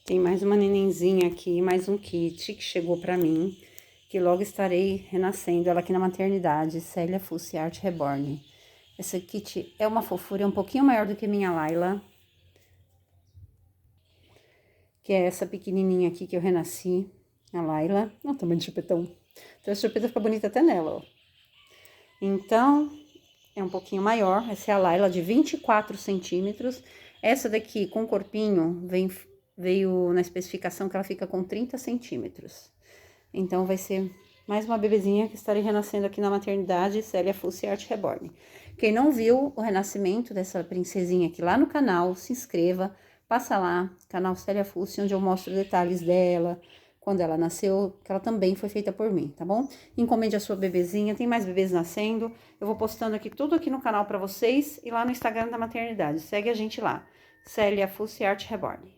Tem mais uma nenenzinha aqui, mais um kit que chegou pra mim, que logo estarei renascendo ela aqui na maternidade, Célia Fucci Art Reborn. Esse kit é uma fofura, é um pouquinho maior do que minha Laila, que é essa pequenininha aqui que eu renasci, a Laila. Olha o tamanho de chupetão. Então, essa chupeta fica bonita até nela, ó. Então, é um pouquinho maior, essa é a Laila de 24 centímetros. Essa daqui, com corpinho, veio na especificação que ela fica com 30 centímetros. Então, vai ser mais uma bebezinha que estarei renascendo aqui na maternidade Célia Fucci Art Reborn. Quem não viu o renascimento dessa princesinha aqui lá no canal, se inscreva, passa lá, canal Célia Fucci, onde eu mostro detalhes dela, quando ela nasceu, que ela também foi feita por mim, tá bom? Encomende a sua bebezinha, tem mais bebês nascendo. Eu vou postando aqui tudo aqui no canal pra vocês e lá no Instagram da maternidade. Segue a gente lá, Célia Fucci Art Reborn.